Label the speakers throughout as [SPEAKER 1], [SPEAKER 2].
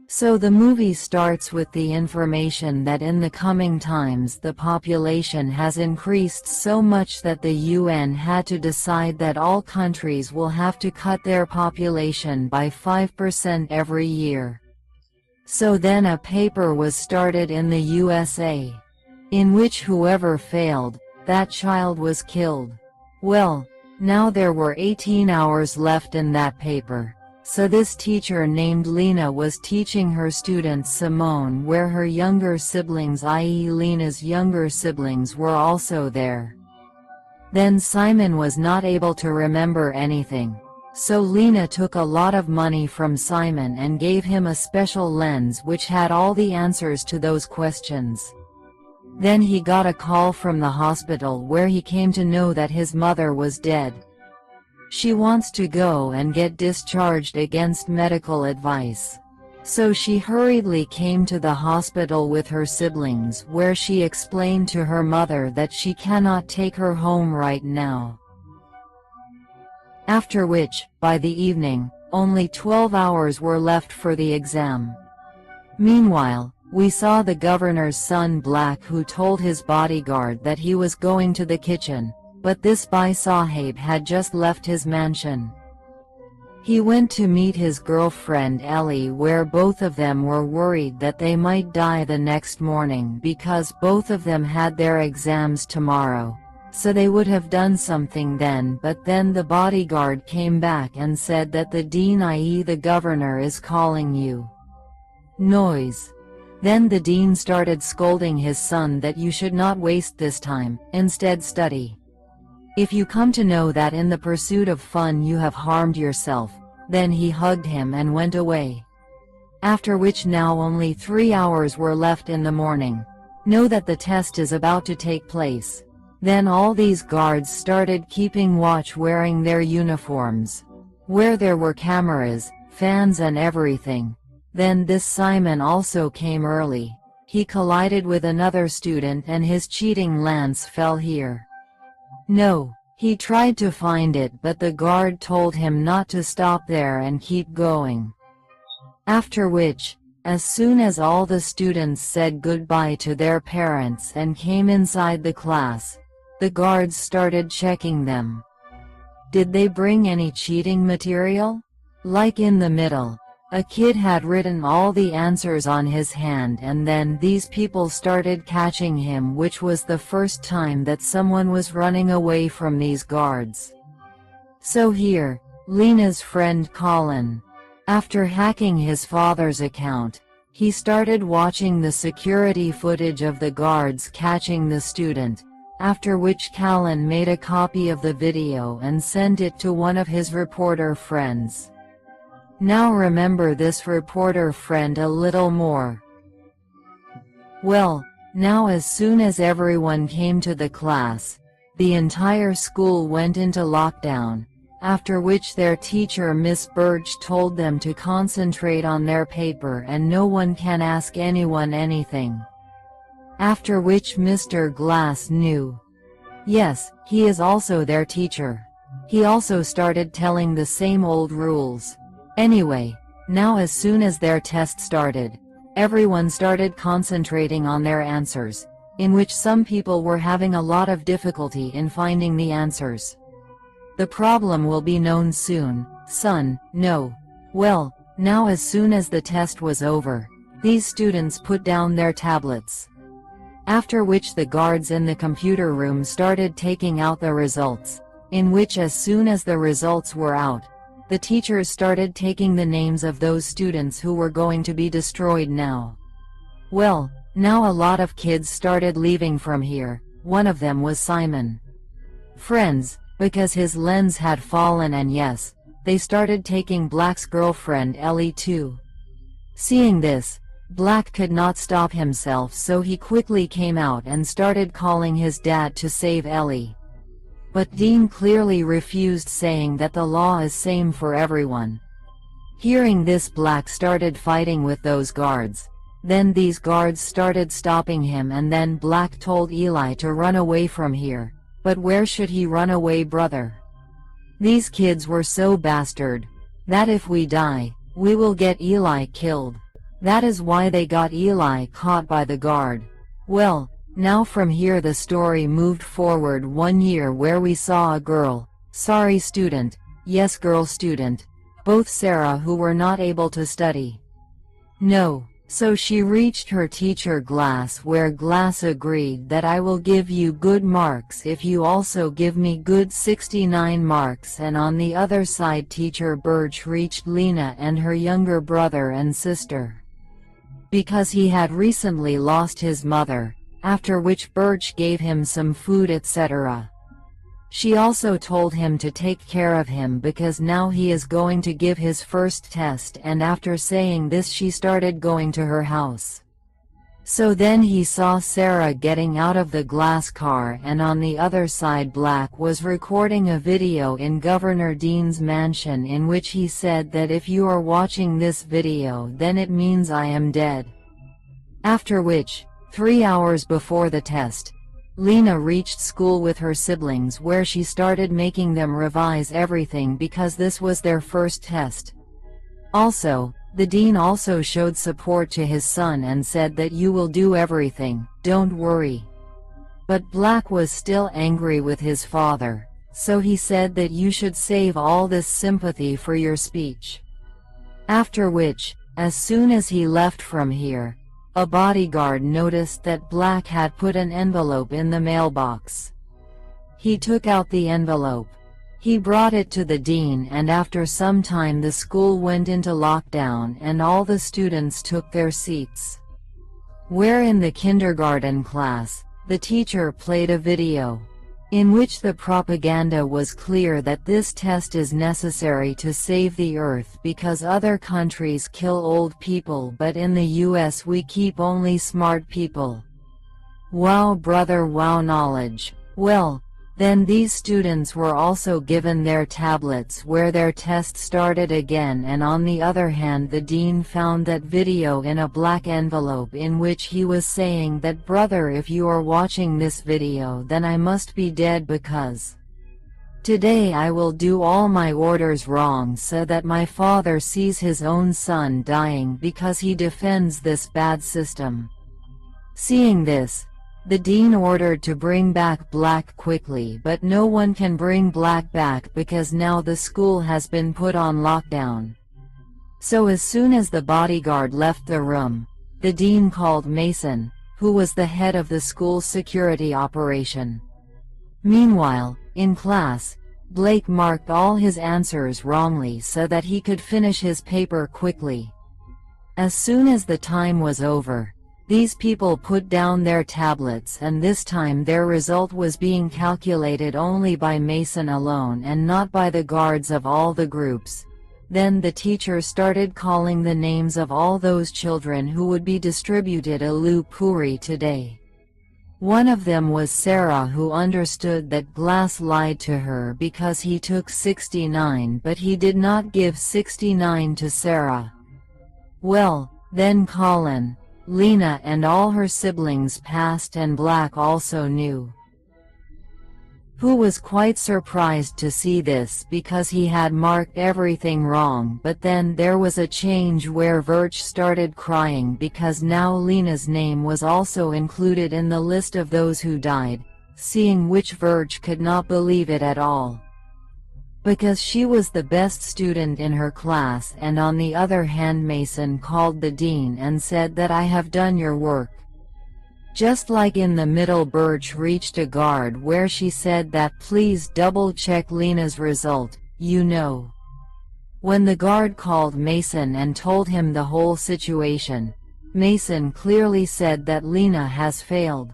[SPEAKER 1] So the movie starts with the information that in the coming times the population has increased so much that the UN had to decide that all countries will have to cut their population by 5% every year. So then a paper was started in the USA, in which whoever failed, that child was killed. Well, now there were 18 hours left in that paper. So this teacher named Lena was teaching her student Simone, where her younger siblings, i.e. Lena's younger siblings, were also there. Then Simon was not able to remember anything. So Lena took a lot of money from Simon and gave him a special lens which had all the answers to those questions. Then he got a call from the hospital where he came to know that his mother was dead. She wants to go and get discharged against medical advice. So she hurriedly came to the hospital with her siblings, where she explained to her mother that she cannot take her home right now. After which, by the evening, only 12 hours were left for the exam. Meanwhile, we saw the governor's son Black, who told his bodyguard that he was going to the kitchen. But this Bhai Sahib had just left his mansion. He went to meet his girlfriend Ellie, where both of them were worried that they might die the next morning because both of them had their exams tomorrow. So they would have done something then, but then the bodyguard came back and said that the dean, i.e. the governor, is calling you. Noise. Then the dean started scolding his son that you should not waste this time, instead study. If you come to know that in the pursuit of fun you have harmed yourself, then he hugged him and went away. After which now only 3 hours were left in the morning. Know that the test is about to take place. Then all these guards started keeping watch wearing their uniforms, where there were cameras, fans and everything. Then this Simon also came early. He collided with another student and his cheating lance fell here. No, he tried to find it, but the guard told him not to stop there and keep going. After which, as soon as all the students said goodbye to their parents and came inside the class, the guards started checking them. Did they bring any cheating material? Like in the middle, a kid had written all the answers on his hand, and then these people started catching him, which was the first time that someone was running away from these guards. So here, Lena's friend Colin, after hacking his father's account, he started watching the security footage of the guards catching the student, after which Colin made a copy of the video and sent it to one of his reporter friends. Now remember this reporter friend a little more. Well, now as soon as everyone came to the class, the entire school went into lockdown, after which their teacher Miss Birch told them to concentrate on their paper and no one can ask anyone anything. After which Mr. Glass knew. Yes, he is also their teacher. He also started telling the same old rules. Anyway, now as soon as their test started, everyone started concentrating on their answers, in which some people were having a lot of difficulty in finding the answers. The problem will be known soon, son, no. Well, now as soon as the test was over, these students put down their tablets. After which the guards in the computer room started taking out the results, in which as soon as the results were out, the teachers started taking the names of those students who were going to be destroyed now. Well, now a lot of kids started leaving from here. One of them was Simon. Friends, because his lens had fallen, and yes, they started taking Black's girlfriend Ellie too. Seeing this, Black could not stop himself, so he quickly came out and started calling his dad to save Ellie. But Dean clearly refused, saying that the law is same for everyone. Hearing this, Black started fighting with those guards. Then these guards started stopping him, and then Black told Eli to run away from here. But where should he run away, brother? These kids were so bastard that if we die, we will get Eli killed. That is why they got Eli caught by the guard. Well, now from here the story moved forward 1 year where we saw a girl, girl student, both Sarah who were not able to study. No. So she reached her teacher Glass, where Glass agreed that I will give you good marks if you also give me good 69 marks, and on the other side teacher Birch reached Lena and her younger brother and sister. Because he had recently lost his mother, after which Birch gave him some food etc. She also told him to take care of him because now he is going to give his first test, and after saying this she started going to her house. So then he saw Sarah getting out of the glass car, and on the other side Black was recording a video in Governor Dean's mansion in which he said that if you are watching this video then it means I am dead. After which, 3 hours before the test, Lena reached school with her siblings where she started making them revise everything because this was their first test. Also, the dean also showed support to his son and said that you will do everything, don't worry. But Black was still angry with his father, so he said that you should save all this sympathy for your speech. After which, as soon as he left from here, a bodyguard noticed that Black had put an envelope in the mailbox. He took out the envelope. He brought it to the dean, and after some time the school went into lockdown and all the students took their seats. Where in the kindergarten class, the teacher played a video in which the propaganda was clear that this test is necessary to save the earth because other countries kill old people, but in the US we keep only smart people. Wow brother, wow knowledge. Well, then these students were also given their tablets where their test started again, and on the other hand the dean found that video in a black envelope in which he was saying that brother, if you are watching this video then I must be dead because today I will do all my orders wrong so that my father sees his own son dying because he defends this bad system. Seeing this, the dean ordered to bring back Black quickly, but no one can bring Black back because now the school has been put on lockdown. So as soon as the bodyguard left the room, the dean called Mason, who was the head of the school security operation. Meanwhile, in class, Blake marked all his answers wrongly so that he could finish his paper quickly. As soon as the time was over, these people put down their tablets, and this time their result was being calculated only by Mason alone and not by the guards of all the groups. Then the teacher started calling the names of all those children who would be distributed Aloo Puri today. One of them was Sarah, who understood that Glass lied to her because he took 69 but he did not give 69 to Sarah. Well, then Colin, Lena and all her siblings passed, and Black also knew, who was quite surprised to see this because he had marked everything wrong. But then there was a change where Virch started crying because now Lena's name was also included in the list of those who died, seeing which Virch could not believe it at all, because she was the best student in her class. And on the other hand Mason called the dean and said that I have done your work. Just like in the middle, Birch reached a guard where she said that please double check Lena's result, you know. When the guard called Mason and told him the whole situation, Mason clearly said that Lena has failed.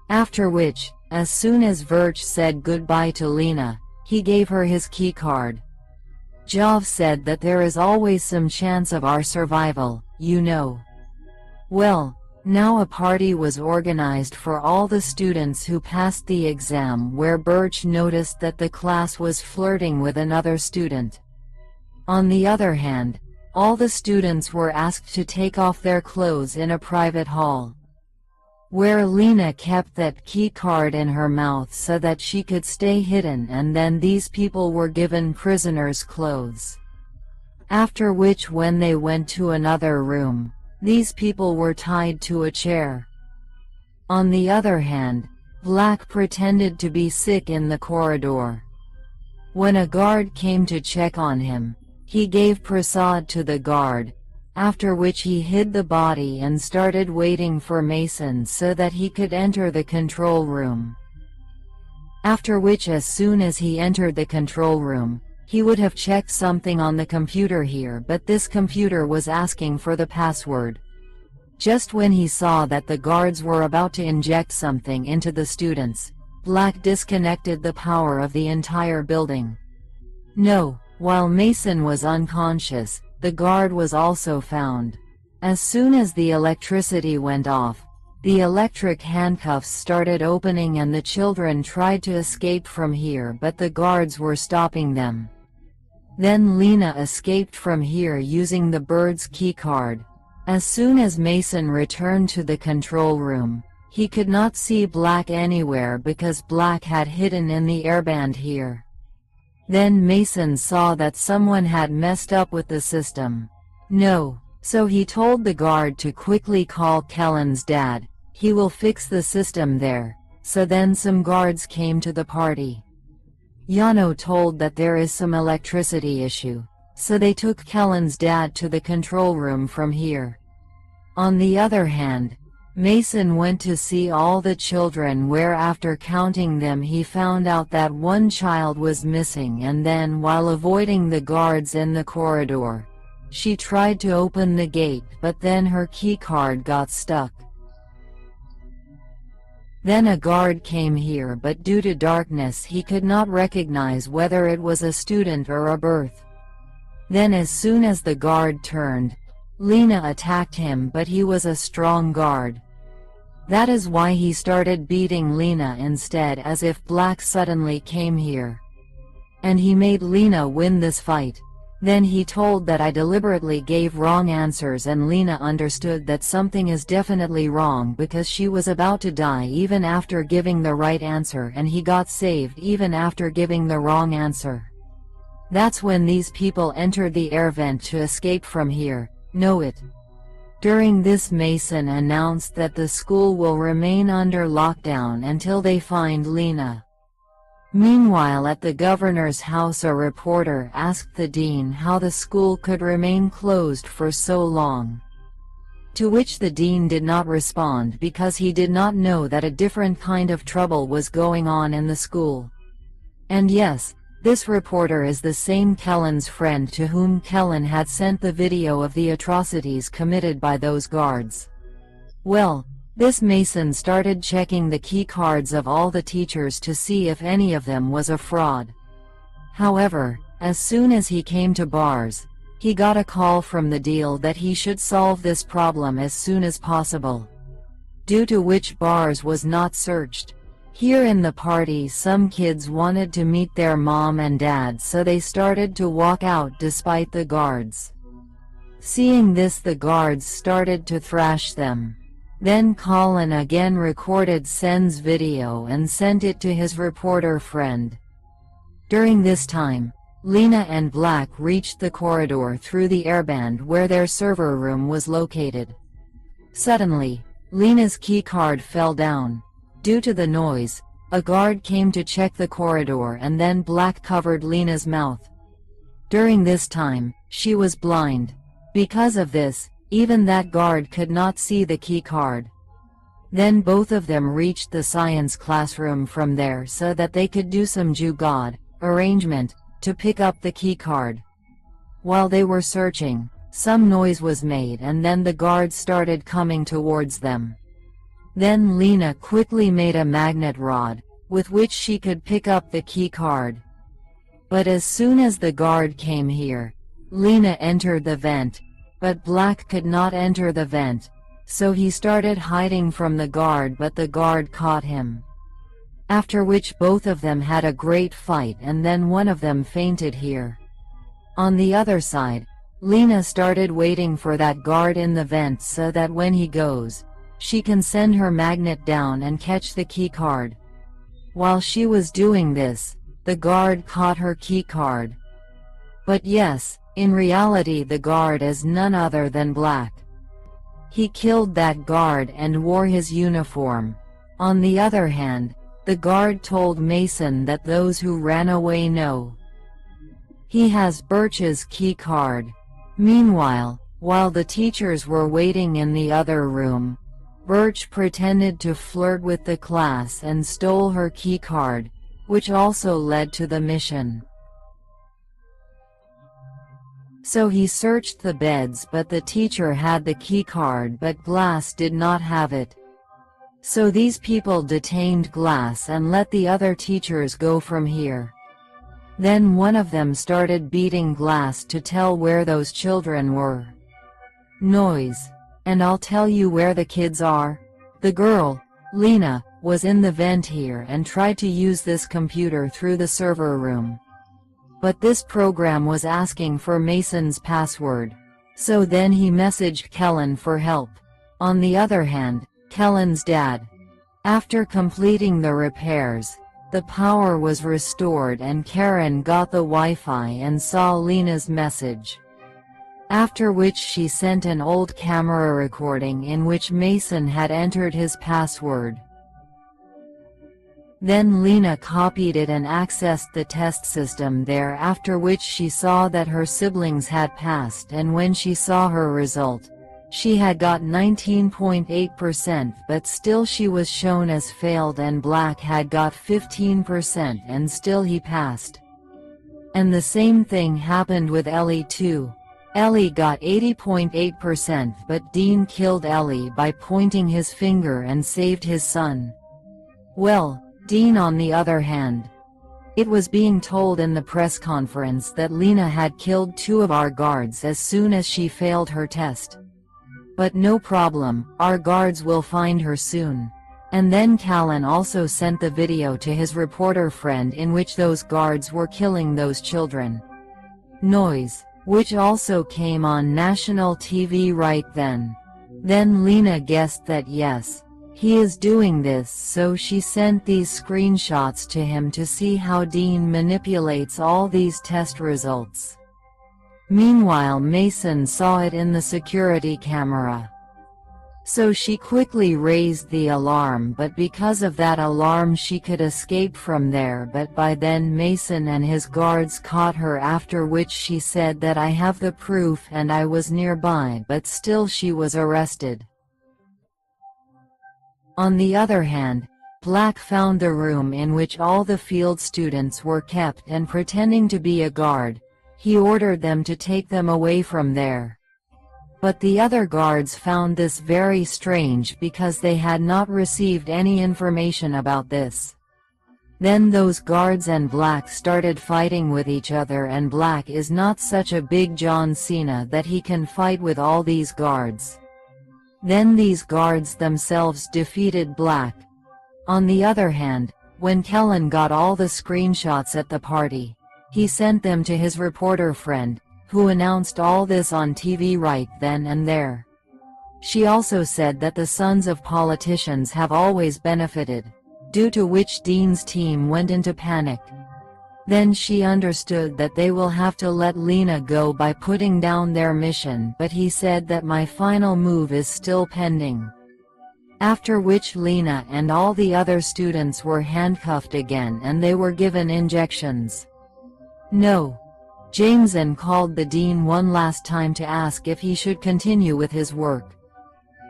[SPEAKER 1] After which, as soon as Virch said goodbye to Lena, he gave her his key card. Jav said that there is always some chance of our survival, you know. Well, now a party was organized for all the students who passed the exam, where Birch noticed that the class was flirting with another student. On the other hand, all the students were asked to take off their clothes in a private hall, where Lena kept that key card in her mouth so that she could stay hidden, and then these people were given prisoners' clothes. After which, when they went to another room, These people were tied to a chair. On the other hand, Black pretended to be sick in the corridor. When a guard came to check on him, he gave prasad to the guard, after which he hid the body and started waiting for Mason so that he could enter the control room. After which, as soon as he entered the control room, he would have checked something on the computer here, but this computer was asking for the password. Just when he saw that the guards were about to inject something into the students, Black disconnected the power of the entire building. No, while Mason was unconscious, the guard was also found. As soon as the electricity went off, the electric handcuffs started opening and the children tried to escape from here, but the guards were stopping them. Then Lena escaped from here using the bird's keycard. As soon as Mason returned to the control room, he could not see Black anywhere because Black had hidden in the airband here. Then Mason saw that someone had messed up with the system. No, so he told the guard to quickly call Kellen's dad. He will fix the system there. So then some guards came to the party. Yano told that there is some electricity issue, so they took Kellen's dad to the control room from here. On the other hand, Mason went to see all the children, where after counting them he found out that one child was missing, and then while avoiding the guards in the corridor, she tried to open the gate, but then her keycard got stuck. Then a guard came here, but due to darkness he could not recognize whether it was a student or a birth. Then as soon as the guard turned, Lena attacked him, but he was a strong guard. That is why he started beating Lena instead, as if Black suddenly came here. And he made Lena win this fight. Then he told that I deliberately gave wrong answers, and Lena understood that something is definitely wrong because she was about to die even after giving the right answer, and he got saved even after giving the wrong answer. That's when these people entered the air vent to escape from here. Know it. During this, Mason announced that the school will remain under lockdown until they find Lena. Meanwhile, at the governor's house, a reporter asked the dean how the school could remain closed for so long. To which the dean did not respond because he did not know that a different kind of trouble was going on in the school. And yes, this reporter is the same Kellen's friend to whom Kellen had sent the video of the atrocities committed by those guards. Well, this Mason started checking the key cards of all the teachers to see if any of them was a fraud. However, as soon as he came to bars, he got a call from the deal that he should solve this problem as soon as possible. Due to which bars was not searched. Here in the party, some kids wanted to meet their mom and dad, so they started to walk out despite the guards. Seeing this, the guards started to thrash them. Then Colin again recorded Sen's video and sent it to his reporter friend. During this time, Lena and Black reached the corridor through the airband where their server room was located. Suddenly, Lena's keycard fell down. Due to the noise, a guard came to check the corridor, and then Black covered Lena's mouth. During this time, she was blind. Because of this, even that guard could not see the keycard. Then both of them reached the science classroom from there so that they could do some jugaad arrangement to pick up the keycard. While they were searching, some noise was made, and then the guards started coming towards them. Then Lena quickly made a magnet rod, with which she could pick up the key card. But as soon as the guard came here, Lena entered the vent, but Black could not enter the vent, so he started hiding from the guard, but the guard caught him. After which both of them had a great fight, and then one of them fainted here. On the other side, Lena started waiting for that guard in the vent so that when he goes, she can send her magnet down and catch the key card. While she was doing this, the guard caught her key card. But yes, in reality the guard is none other than Black. He killed that guard and wore his uniform. On the other hand, the guard told Mason that those who ran away know. He has Birch's key card. Meanwhile, while the teachers were waiting in the other room, Birch pretended to flirt with the class and stole her key card, which also led to the mission. So he searched the beds, but the teacher had the key card but Glass did not have it. So these people detained Glass and let the other teachers go from here. Then one of them started beating Glass to tell where those children were. Noise. And I'll tell you where the kids are. The girl, Lena, was in the vent here and tried to use this computer through the server room. But this program was asking for Mason's password. So then he messaged Kellen for help. On the other hand, Kellen's dad. After completing the repairs, the power was restored and Karen got the Wi-Fi and saw Lena's message. After which she sent an old camera recording in which Mason had entered his password. Then Lena copied it and accessed the test system there, after which she saw that her siblings had passed, and when she saw her result, she had got 19.8%, but still she was shown as failed, and Black had got 15% and still he passed. And the same thing happened with Ellie too. Ellie got 80.8%, but Dean killed Ellie by pointing his finger and saved his son. Well, Dean on the other hand. It was being told in the press conference that Lena had killed 2 of our guards as soon as she failed her test. But no problem, our guards will find her soon. And then Callan also sent the video to his reporter friend in which those guards were killing those children. Noise, which also came on national TV right then. Then Lena guessed that yes, he is doing this, so she sent these screenshots to him to see how Dean manipulates all these test results. Meanwhile, Mason saw it in the security camera. So she quickly raised the alarm, but because of that alarm she could escape from there, but by then Mason and his guards caught her, after which she said that I have the proof and I was nearby, but still she was arrested. On the other hand, Black found the room in which all the field students were kept, and pretending to be a guard, he ordered them to take them away from there. But the other guards found this very strange because they had not received any information about this. Then those guards and Black started fighting with each other, and Black is not such a big John Cena that he can fight with all these guards. Then these guards themselves defeated Black. On the other hand, when Kellen got all the screenshots at the party, he sent them to his reporter friend, who announced all this on TV right then and there. She also said that the sons of politicians have always benefited, due to which Dean's team went into panic. Then she understood that they will have to let Lena go by putting down their mission, but he said that my final move is still pending. After which Lena and all the other students were handcuffed again and they were given injections. No. Jameson called the dean one last time to ask if he should continue with his work.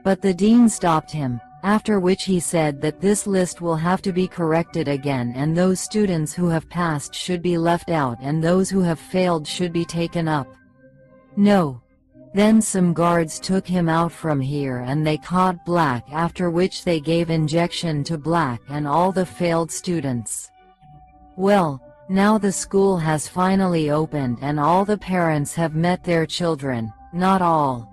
[SPEAKER 1] But the dean stopped him, after which he said that this list will have to be corrected again, and those students who have passed should be left out and those who have failed should be taken up. No. Then some guards took him out from here and they caught Black, after which they gave injection to Black and all the failed students. Well, now the school has finally opened and all the parents have met their children, not all.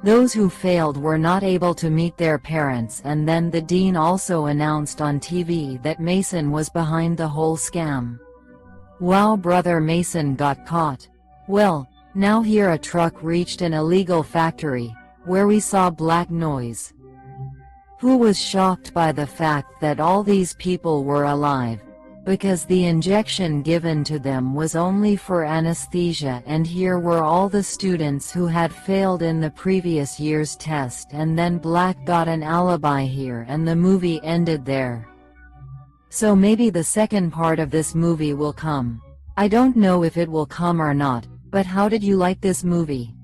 [SPEAKER 1] Those who failed were not able to meet their parents, and then the dean also announced on TV that Mason was behind the whole scam. Wow, brother Mason got caught. Well, now here a truck reached an illegal factory, where we saw Black Noise, who was shocked by the fact that all these people were alive. because the injection given to them was only for anesthesia, and here were all the students who had failed in the previous year's test, and then Black got an alibi here and the movie ended there. So maybe the second part of this movie will come. I don't know if it will come or not, but how did you like this movie?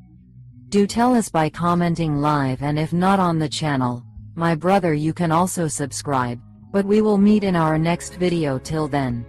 [SPEAKER 1] Do tell us by commenting live, and if not on the channel, my brother, you can also subscribe. But we will meet in our next video. Till then.